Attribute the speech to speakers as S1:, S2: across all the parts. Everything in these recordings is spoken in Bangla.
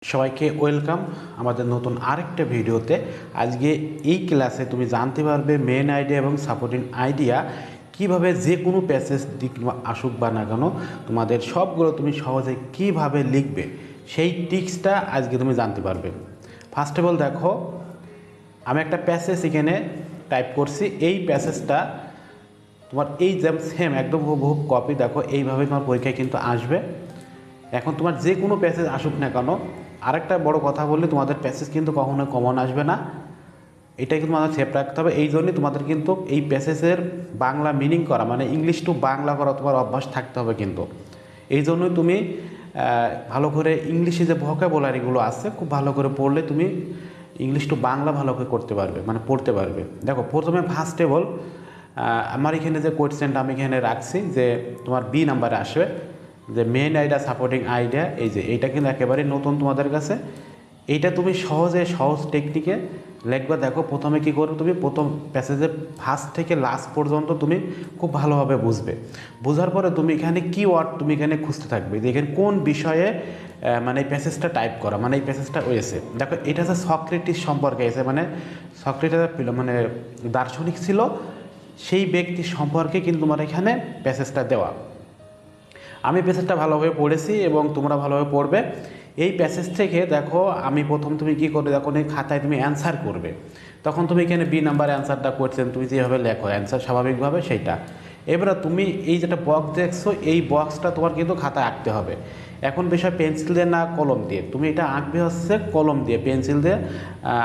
S1: সবাইকে ওয়েলকাম আমাদের নতুন আরেকটা ভিডিওতে। আজকে এই ক্লাসে তুমি জানতে পারবে মেন আইডিয়া এবং সাপোর্টিং আইডিয়া কিভাবে যে কোনো প্যাসেজ দিক আসুক বা না কেন তোমাদের সবগুলো তুমি সহজে কিভাবে লিখবে সেই টিক্সটা আজকে তুমি জানতে পারবে। ফার্স্ট অফ অল দেখো, আমি একটা প্যাসেজ এখানে টাইপ করছি। এই প্যাসেজটা তোমার এই যেমন সেম একদম হুবহু কপি দেখো এইভাবে তোমার পরীক্ষায় কিন্তু আসবে। এখন তোমার যে কোনো প্যাসেজ আসুক না কেন, আরেকটা বড় কথা বললে তোমাদের প্যাসেজ কিন্তু কখনো কমন আসবে না, এটাই কিন্তু তোমাদের সেভ রাখতে হবে। এই জন্যই তোমাদের কিন্তু এই প্যাসেজের বাংলা মিনিং করা মানে ইংলিশ টু বাংলা করা তোমার অভ্যাস থাকতে হবে। কিন্তু এই জন্যই তুমি ভালো করে ইংলিশে যে ভোকাবুলারিগুলো আছে খুব ভালো করে পড়লে তুমি ইংলিশ টু বাংলা ভালো করে করতে পারবে, মানে পড়তে পারবে। দেখো প্রথমে ফার্স্ট অফ অল আমার এখানে যে কোয়েশ্চেনটা আমি এখানে রাখছি যে তোমার বি নাম্বারে আসবে যে মেন আইডিয়া সাপোর্টিং আইডিয়া, এই যে এইটা কিন্তু একেবারে নতুন তোমাদের কাছে। এইটা তুমি সহজ টেকনিকে লিখবা। দেখো প্রথমে কী করবে, তুমি প্রথম প্যাসেজের ফার্স্ট থেকে লাস্ট পর্যন্ত তুমি খুব ভালোভাবে বুঝবে। বোঝার পরে তুমি এখানে কিওয়ার্ড তুমি এখানে খুঁজতে থাকবে যে এখানে কোন বিষয়ে মানে এই প্যাসেজটা টাইপ করা, মানে এই প্যাসেজটা হয়েছে। দেখো এটা হচ্ছে সক্রেটিস সম্পর্কে এসে, মানে সক্রেটিস মানে দার্শনিক ছিল, সেই ব্যক্তি সম্পর্কে কিন্তু তোমার এখানে প্যাসেজটা দেওয়া। আমি প্যাসেজটা ভালোভাবে পড়েছি এবং তোমরা ভালোভাবে পড়বে। এই প্যাসেজ থেকে দেখো আমি প্রথম তুমি কী করবে, যখন এই খাতায় তুমি অ্যান্সার করবে তখন তুমি এখানে বি নাম্বার অ্যান্সারটা করছেন, তুমি যেভাবে লেখো অ্যান্সার স্বাভাবিকভাবে সেইটা। এবারে তুমি এই যেটা বক্স দেখছো এই বক্সটা তোমার কিন্তু খাতায় আঁকতে হবে। এখন বিষয় পেন্সিল দিয়ে না কলম দিয়ে, তুমি এটা আঁকবে হচ্ছে কলম দিয়ে, পেন্সিল দিয়ে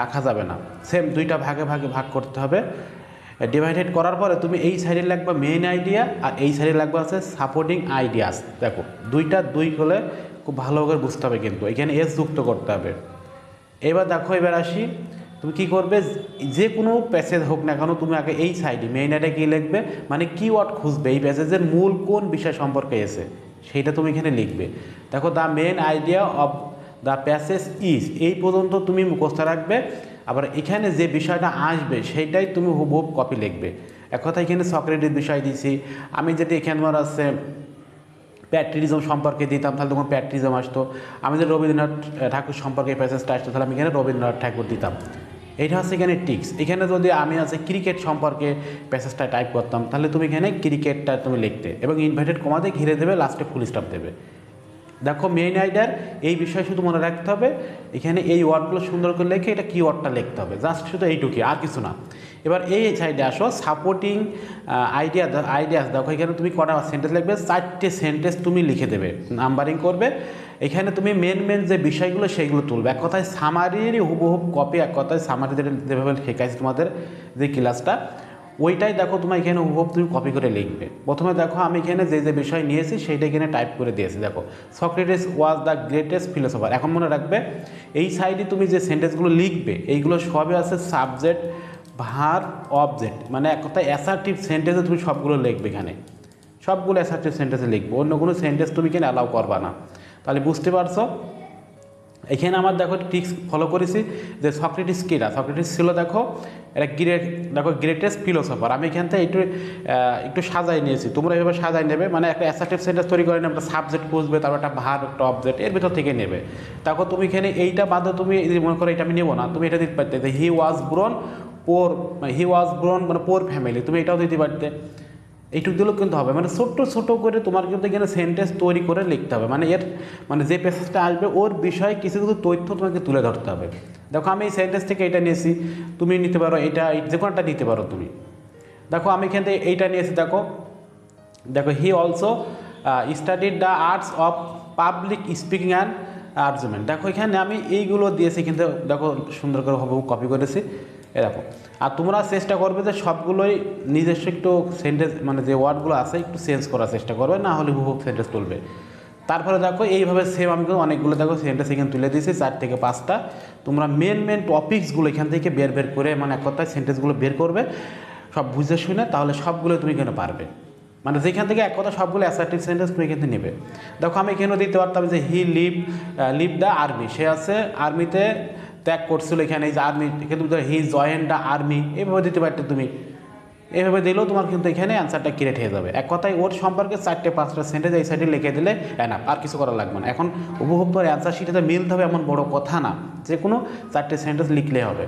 S1: আঁকা যাবে না। সেম দুইটা ভাগে ভাগ করতে হবে। ডিভাইডেড করার পরে তুমি এই সাইডে লাগবে মেইন আইডিয়া আর এই সাইডে লাগবে আছে সাপোর্টিং আইডিয়াস। দেখো দুই হলে খুব ভালো করে বুঝতে হবে, কিন্তু এখানে এস যুক্ত করতে হবে। এবার দেখো এবার আসি, তুমি কী করবে, যে কোনো প্যাসেজ হোক না কেন তুমি আগে এই সাইডে মেইন আইডিয়া কী লিখবে, মানে কিওয়ার্ড খুঁজবে এই প্যাসেজের মূল কোন বিষয় সম্পর্কে এসে সেইটা তুমি এখানে লিখবে। দেখো the main idea of the passage is, এই পর্যন্ত তুমি মুখস্থ রাখবে। আবার এখানে যে বিষয়টা আসবে সেইটাই তুমি হুবহুব কপি লিখবে। এক কথা এখানে সক্রেটিস বিষয় দিয়েছি আমি, যেটা এখানে আমার আছে প্যাট্রিজম সম্পর্কে দিতাম তাহলে তখন প্যাট্রিজম আসতো। আমি যদি রবীন্দ্রনাথ ঠাকুর সম্পর্কে প্যাসেজটা আসতো তাহলে আমি এখানে রবীন্দ্রনাথ ঠাকুর দিতাম। এইটা হচ্ছে এখানে টিক্স। এখানে যদি আমি আছে ক্রিকেট সম্পর্কে প্যাসেজটা টাইপ করতাম তাহলে তুমি এখানে ক্রিকেটটা তুমি লিখতে এবং ইনভার্টেড কমাতে ঘিরে দেবে, লাস্টে ফুল স্টপ দেবে। দেখো মেইন আইডিয়ার এই বিষয় শুধু মনে রাখতে হবে, এখানে এই ওয়ার্ডগুলো সুন্দর করে লিখে এটা কি ওয়ার্ডটা লিখতে হবে, জাস্ট শুধু এইটুকুই, আর কিছু না। এবার এই সাইডে আসো সাপোর্টিং আইডিয়াস। দেখো এখানে তুমি কটা সেন্টেন্স লিখবে, 4টে সেন্টেন্স তুমি লিখে দেবে, নাম্বারিং করবে। এখানে তুমি মেন যে বিষয়গুলো সেইগুলো তুলবে। এক কথায় সামারিরই হুবহুব কপি, এক কথায় সামারি যেভাবে শেখাইছি তোমাদের যে ক্লাসটা ওইটাই দেখো তোমার এখানে হুবহুব তুমি কপি করে লিখবে। প্রথমে দেখো আমি এখানে যে বিষয় নিয়েছি সেইটা এখানে টাইপ করে দিয়েছি। দেখো Socrates was the greatest philosopher. এখন মনে রাখবে এই সাইডে তুমি যে সেন্টেন্সগুলো লিখবে এইগুলো সবই আছে সাবজেক্ট ভার্ব অবজেক্ট, মানে এক কথায় অ্যাসার্টিভ সেন্টেন্সে তুমি সবগুলো লিখবে। এখানে সবগুলো অ্যাসার্টিভ সেন্টেন্সে লিখবে, অন্য কোনো সেন্টেন্স তুমি এখানে অ্যালাউ করবা না। তাহলে বুঝতে পারছো। এখানে আমার দেখো ট্রিক্স ফলো করেছি যে সক্রেটিস কিরা, সক্রেটিস ছিল দেখো এটা গ্রেটেস্ট ফিলোসফার। আমি এখান থেকে একটু সাজাই নিয়েছি, তোমরা এভাবে সাজাই নেবে, মানে একটা অ্যাসার্টিভ সেন্টেন্স তৈরি করে নেবে, সাবজেক্ট বুঝবে, তারপর একটা ভার্ব একটা অবজেক্ট এর ভিতর থেকে নেবে। তারপর তুমি এখানে এইটা বাদে তুমি মনে করো এটা আমি নেবো না, তুমি এটা দিতে পারতে যে হি ওয়াজ ব্রোন মানে পোর ফ্যামিলি, তুমি এটাও দিতে পারতে। এইটুকু দিলেও কিন্তু হবে, মানে ছোট্ট করে তোমার কিন্তু এখানে সেন্টেন্স তৈরি করে লিখতে হবে, মানে মানে যে প্যাসেজটা আসবে ওর বিষয়ে কিছু তথ্য তোমাকে তুলে ধরতে হবে। দেখো আমি এই সেন্টেন্স থেকে এটা নিয়েছি, তুমি নিতে পারো, এটা যে কোনোটা নিতে পারো তুমি। দেখো আমি এখান থেকে এইটা নিয়েছি। দেখো he also studied the arts of public speaking and argument. দেখো এখানে আমি এইগুলো দিয়েছি, কিন্তু দেখো সুন্দর করে হবে কপি করেছি। দেখো আর তোমরা চেষ্টা করবে যে সবগুলোই নিজস্ব একটু সেন্টেন্স মানে যে ওয়ার্ডগুলো আছে একটু চেঞ্জ করার চেষ্টা করবে, না হলে হুবহু সেন্টেন্স তুলবে। তারপরে দেখো এইভাবে সেম আমি অনেকগুলো দেখো সেন্টেন্স এখানে তুলে দিয়েছি 4 থেকে 5টা। তোমরা মেন টপিকসগুলো এখান থেকে বের করে মানে এক কথায় সেন্টেন্সগুলো বের করবে সব বুঝে শুনে, তাহলে সবগুলো তুমি এখানে পারবে। মানে যেখান থেকে এক কথা সবগুলো অ্যাসার্টিভ সেন্টেন্স তুমি এখান থেকে নেবে। দেখো আমি এখানেও দিতে পারতাম যে হি লিভ দ্য আর্মি, সে আছে আর্মিতে ত্যাগ করছিল। এখানে এই যে আর্মি, কিন্তু হি জয়েন দ্য আর্মি, এইভাবে দিতে পারতে তুমি। এভাবে দিলেও তোমার কিন্তু এখানে অ্যান্সারটা ক্রিয়েট হয়ে যাবে। এক কথায় ওর সম্পর্কে 4-5টা সেন্টেন্স এই সাইডে লিখে দিলে এনাফ, আর কিছু করা লাগবে না। এখন উপভোক্তর অ্যান্সার শিটে মিলতে হবে এমন বড় কথা না, যে কোনো 4টে সেন্টেন্স লিখলে হবে।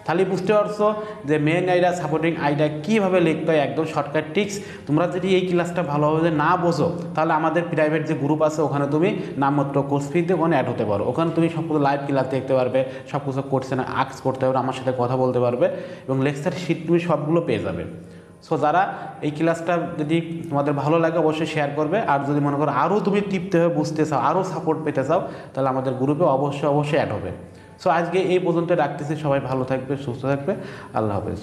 S1: তাহলে বুঝতে পারছো যে মেন আইডিয়া সাপোর্টিং আইডিয়া কীভাবে লিখতে হয়, একদম শর্টকাট টিক্স। তোমরা যদি এই ক্লাসটা ভালোভাবে না বোঝো, তাহলে আমাদের প্রাইভেট যে গ্রুপ আছে ওখানে তুমি নামমাত্র কোর্স ফি দিয়ে ওখানে অ্যাড হতে পারো। ওখানে তুমি সব কিছু লাইভ ক্লাস দেখতে পারবে, সব কিছু কোর্সে আক্স করতে পারবে, আমার সাথে কথা বলতে পারবে, এবং লেকচার শিট তুমি সবগুলো পেয়ে যাবে। সো যারা এই ক্লাসটা যদি তোমাদের ভালো লাগে অবশ্যই শেয়ার করবে। আর যদি মনে করো আরও তুমি টিপতে হবে, বুঝতে চাও, আরও সাপোর্ট পেতে চাও, তাহলে আমাদের গ্রুপে অবশ্যই অ্যাড হবে। সো আজকে এই পর্যন্ত রাখতেছি। সবাই ভালো থাকবে, সুস্থ থাকবে। আল্লাহ হাফেজ।